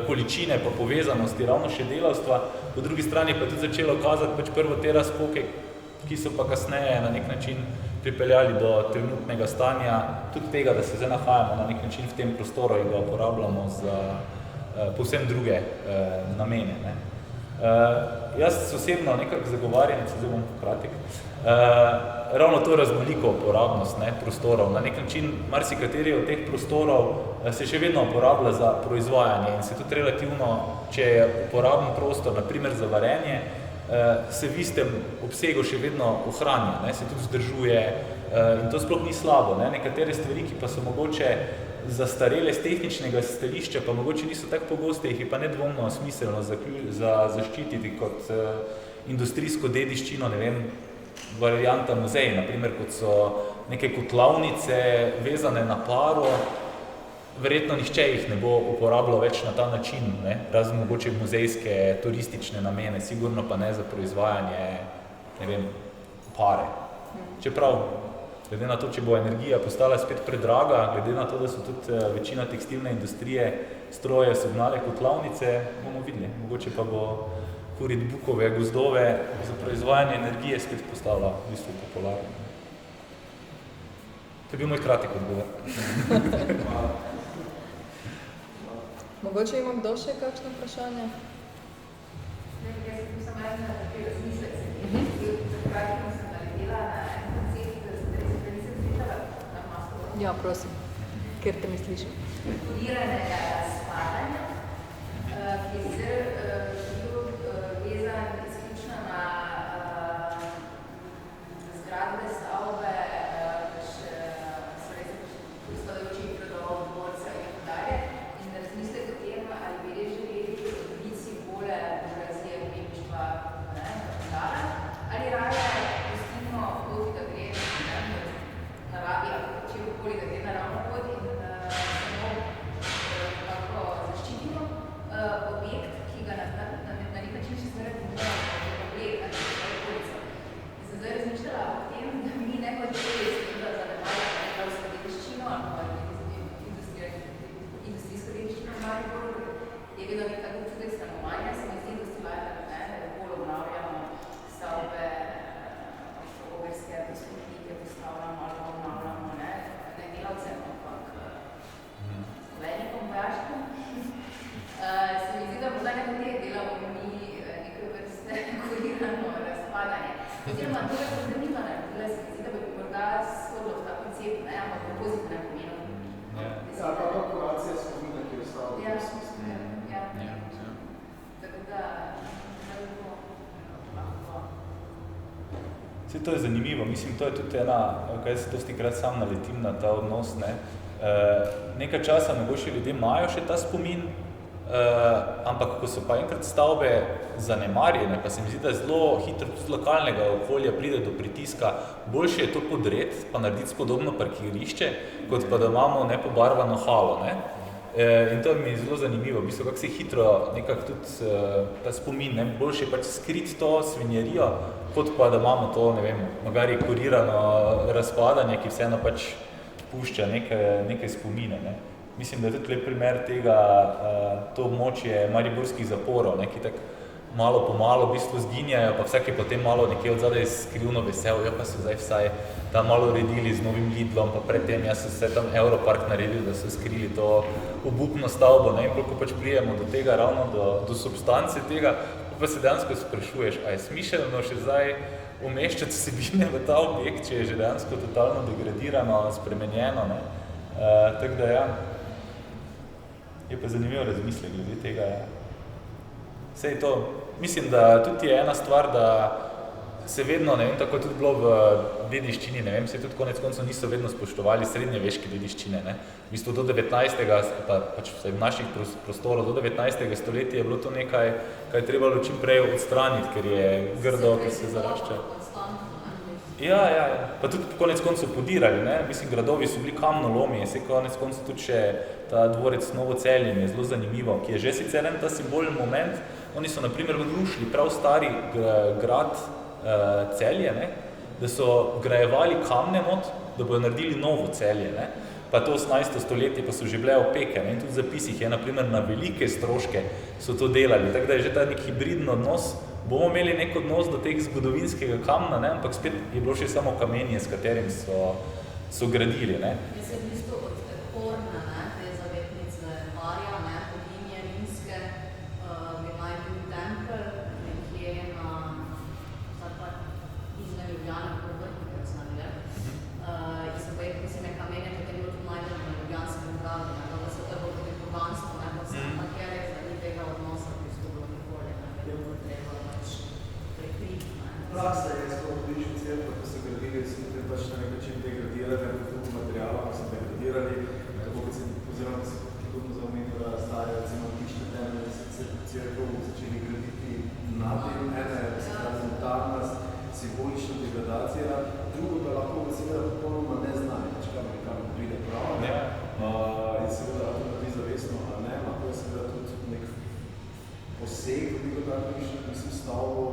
[SPEAKER 2] količine pa povezanosti ravno še delavstva, po drugi strani pa tudi začelo kazati pač prvo te razpoke, ki so pa kasneje na nek način pripeljali do trenutnega stanja, tudi tega, da se zdaj nahajamo na nek način v tem prostoru in ga uporabljamo za povsem druge namene, ne. Jaz osebno nekako zagovarjam, zdaj bom kratek, ravno to raznoliko uporabnost, ne, prostorov. Na nek način marsikateri od teh prostorov se še vedno uporablja za proizvajanje in se tudi relativno, če je uporaben prostor, naprimer za varenje, se v istem obsegu še vedno ohranja, ne, se tudi vzdržuje in to sploh ni slabo, ne. Nekatere stvari, ki pa so mogoče zastarele z tehničnega stališča, pa mogoče niso tako pogoste, jih je pa nedvomno smiselno zaščititi kot industrijsko dediščino, ne vem, varianta muzej, naprimer, kot so neke kotlavnice vezane na paro, verjetno nihče jih ne bo uporabljal več na ta način, ne, razen mogoče muzejske, turistične namene, sigurno pa ne za proizvajanje, ne vem, pare. Čeprav, glede na to, če bo energija postala spet predraga, glede na to, da so tudi večina tekstilne industrije stroje so gnale kotlavnice, bomo videli, mogoče pa bo kuriti bukove gozdove za proizvajanje energije spet postala v bistvu popularna. To je bil moj kratek odgovor.
[SPEAKER 1] Mogoče ima kdo še kakšno vprašanje?
[SPEAKER 5] Jaz sem na takoj razmislek, zakratko sem naredila na en koncept, da nisem slišala na masko.
[SPEAKER 1] Ja, prosim, ker te mi slišim.
[SPEAKER 5] Strukturiranja spadanja, ki je bil vezan izključno na zgradbe, stavbe, ustavajočih predov, dvorca in tako dalje. In da razmislek o tem, ali bi res želeli dobiti simbole burguazije, umetništva, kapitala, ali raje pustimo pot, da gre naravi, ali čirokoli, da gre naravno pot in samo kako zaščitimo objekt, ki ga Oziroma, to je zanima, da se zdi, da bi morda sodilo v ta koncept, ne, ampak v pozitivnem pomenu.
[SPEAKER 4] Ja, pa to kuracija spomina, ki je ostala v tem smislu.
[SPEAKER 5] Tako da,
[SPEAKER 2] Vse to je zanimivo, mislim, to je tudi ena, kaj se dosti krat sam naletim na ta odnos, ne. Nekaj časa mogoče ljudje imajo še ta spomin, ampak ko so pa enkrat stavbe zanemarjene, pa se mi zdi, da zelo hitro tudi z lokalnega okolja pride do pritiska, boljše je to podreti, pa narediti spodobno parkirišče, kot pa da imamo nepobarvano halo, ne. In to mi je zelo zanimivo, v bistvu, kako se hitro nekako tudi ta spomin, ne, boljše je pač skriti to svinjerijo, kot pa da imamo to, ne vem, magari kurirano razpadanje, ki vseeno pač pušča nekaj spomine, ne. Mislim, da je tudi lep primer tega, to območje mariborskih zaporov, ne, ki tako malo po malo v bistvu zginjajo, pa vsak je potem malo nekje od zadaj skrivno vesel, ja pa so zdaj vsaj tam malo uredili z novim Lidlom, pa predtem so se tam Europark naredili, da so skrili to obupno stavbo, ne, in koliko pač prijemo do tega, ravno do substance tega, pa se dejansko sprašuješ, a je smišljeno še zdaj umeščati vsebine v ta objekt, če je že dejansko totalno degradirano, spremenjeno, ne. Tako da ja, je pa zanimivo razmislek glede tega, ja. Sej to, mislim, da tudi je ena stvar, da se vedno, ne vem, tako je tudi bilo v dediščini, ne vem, se tudi konec koncev niso vedno spoštovali srednjeveške dediščine, ne. V bistvu do 19. pa pač vsaj v naših prostorov, do 19. stoletja je bilo to nekaj, kaj je trebalo čim prej odstraniti, ker je grdo, ker se zarašča. Ja, pa tudi konec koncev podirali, ne, mislim, gradovi so bili kamnolomi, se konec koncev tudi še ta dvorec Novo Celje mi je zelo zanimivo, ki je že sicer en ta simbolen moment, oni so na primer rušili prav stari grad Celje, ne, da so grajevali kamne not, da bodo naredili novo Celje, ne, pa to 18. stoletje pa so že bile opeke, ne, in tudi v zapisih je na primer na velike stroške so to delali, tako da je že ta nek hibridni odnos, bomo imeli nek odnos do teh zgodovinskega kamna, ne, ampak spet je bilo še samo kamenje, s katerim so gradili, ne.
[SPEAKER 5] Jaz sem v bistvu od Horna, ne, te zavetnice Marja, ne, Boginje rimske, bi naj bil tempelj nekje na, zdaj pa izven Ljubljane, po vrhu, ker sem naredila. In se pa je, mislim, je kamenje potem bilo tudi najdeno na Ljubljanskem gradu, ne, da se to je bilo tudi poganstvo, ne, pa sem makere, da ni tega odnosa, v bistvu bilo nikoli, ne, da je bilo treba pač prekriti, ne.
[SPEAKER 4] Praksa je skoro odlični cerkev, ko so gradili, so tudi pač na nek način degradirali, kot materiala, ko so degradirali, tako kot se, oziroma ko se tudi zaomenila stare, recimo, antične temelje, se cerkev začeli graditi nad tem, ena je rezultatna, simbolična degradacija, drugo pa lahko seveda popolnoma ne znanje, pač kam pride prav, ne? In seveda lahko naredi zavestno, ali ne, lahko je seveda tudi nek poseg, veliko takih, mislim, stavbo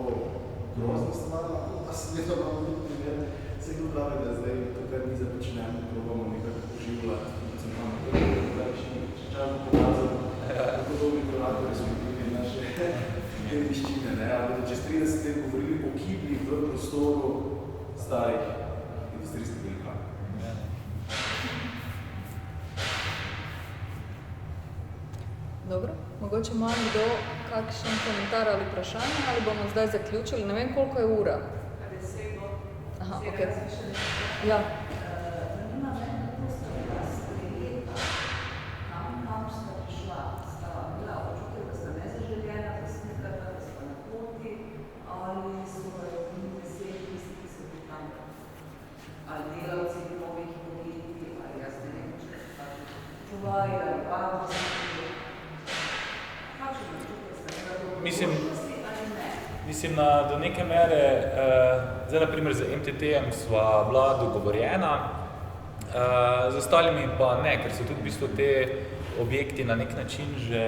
[SPEAKER 4] grozna stvar, lahko pa seveda imamo tudi primer, se kdo pravi, da zdaj tukaj mi započnemo, probamo nekako poživljati, predvsem tam, da če časno pokazal, kako dobri kuratori smo bili naše dediščine, ne, ali bodo čez 30 let govorili o kiblih v prostoru starih industrijskih velikov.
[SPEAKER 1] Dobro, mogoče ima kdo kakšen komentar ali vprašanje, ali bomo zdaj zaključili? Ne vem, koliko je ura. Aha, okej. Ja.
[SPEAKER 6] Zanima me, kako sta bila sprejeta, kam sta prišla, sta bila občutek, da sta nezaželjena, da slikata, da sta na poti, ali so bili veseli tisti, ki so bili tam, ali delavci novih podjetij, ali jaz ne vem, če čuvajo, ali pavci. Kakšen občutek sta bila dobrovoljnosti ali ne?
[SPEAKER 2] Mislim, do neke mere, zdaj na primer z MTT-em sva bila dogovorjena, z ostalimi pa ne, ker so tudi v bistvu te objekti na nek način že,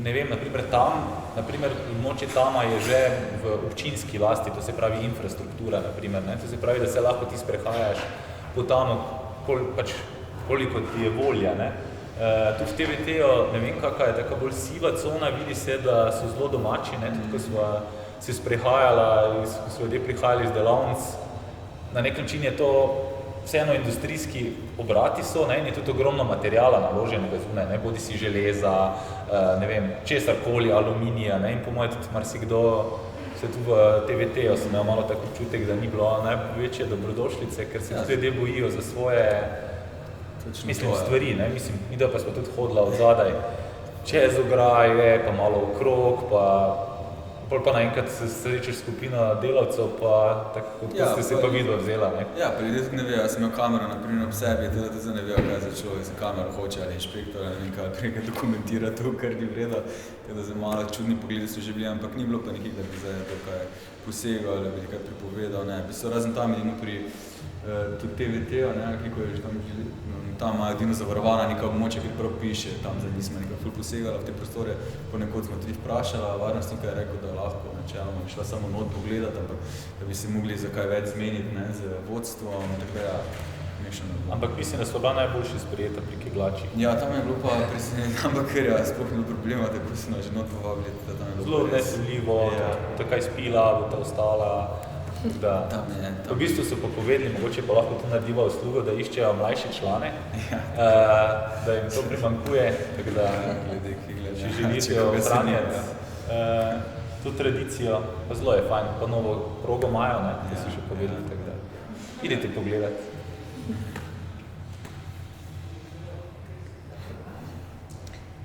[SPEAKER 2] ne vem, na primer tam, na primer območje Tama je že v občinski lasti, to se pravi infrastruktura, na primer, ne, to se pravi, da se lahko ti sprehajaš po Tamu, koliko ti je volja, ne. Tudi v TVT-ju, ne vem kakva je taka bolj siva cona, vidi se, da so zelo domači, ne, tudi ko sva se sprehajala, ko so ljudje prihajali iz delavnic, na nek način je to vseeno industrijski obrati so, ne, in je tudi ogromno materiala naloženega zunaj, ne, bodi si železa, ne vem, česarkoli, aluminija, ne, in po mojem tudi marsikdo se tu v TVT-ju sem imel malo tako občutek, da ni bilo največje dobrodošlice, ker se tudi ljudje bojijo za svoje stvari, ne? Mislim, mi da pa smo tudi hodila od zadaj čez ograje, pa malo okrog, pol pa naenkrat se srečaš skupino delavcev, pa tako kot ste se pa vidva vzela, ne?
[SPEAKER 3] Ja, pa ljudje ne vejo, jaz sem imel kamero naprimer ob sebi, tudi ne vejo, kaj za človek za kamero hoče ali inšpektor ali nekaj, nekaj dokumentira to, kar ni vredo, da za malo čudni pogledi so že bili, ampak ni bilo pa nekaj, da bi zdaj to kaj posegal ali bi nekaj pripovedal, ne. Bistvo razen tam edino pri tudi TVT-ju, ne, kako je že tam imajo edino zavarovana neka območja, ki prav piše, tam zdaj nismo nekaj ful posegala v te prostore, ponekod smo tudi vprašala, varnostnika je rekel, da lahko načeloma bi šla samo not pogledat, ampak da bi se mogli za kaj več zmeniti, ne, z vodstvom, tako ja, mešano.
[SPEAKER 2] Ampak mislim, da so bila najboljše sprejeta pri Keglači.
[SPEAKER 3] Ja, tam je bilo pa presenetno, ampak ker ja, sploh ni bilo problema, da bi se že not povabili, da tam je bilo
[SPEAKER 2] zelo neseljivo, takaj spila, bo ta ostala. Da. V bistvu so pa povedali, mogoče pa lahko tu narediva uslugo, da iščejo mlajše člane, da jim to primankuje, tako da če želite ohranjati to tradicijo, pa zelo je fajn, pa novo progo imajo, ne, da so še povedali, tako da idite pogledati.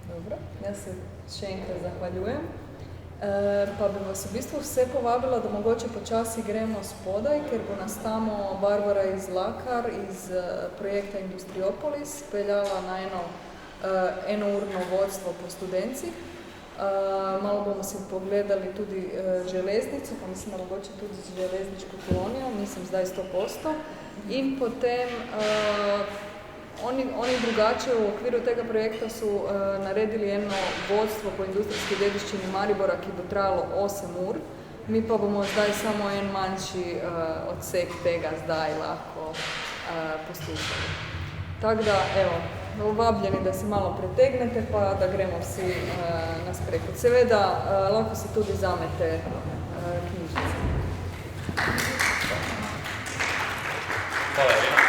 [SPEAKER 1] Dobro, jaz se še enkrat zahvaljujem. Pa bi vas v bistvu vse povabila, da mogoče počasi gremo spodaj, ker bo nas tamo Barbara iz Lakar, iz projekta Industriopolis, peljala na enourno vodstvo po Studencih. Malo bomo si pogledali tudi železnico, pa mislim, da mogoče tudi z železniško kolonijo, nisem zdaj 100%. In potem Oni drugače v okviru tega projekta su naredili eno vodstvo po industrijski dediščini Maribora, ki bo trajalo 8 ur. Mi pa bomo zdaj samo en manjši odsek tega zdaj lahko poslušali. Tako da, evo, vabljeni, da se malo pretegnete, pa da gremo vsi na sprehod. Seveda, lahko si tudi vzamete knjižice.
[SPEAKER 2] Hvala,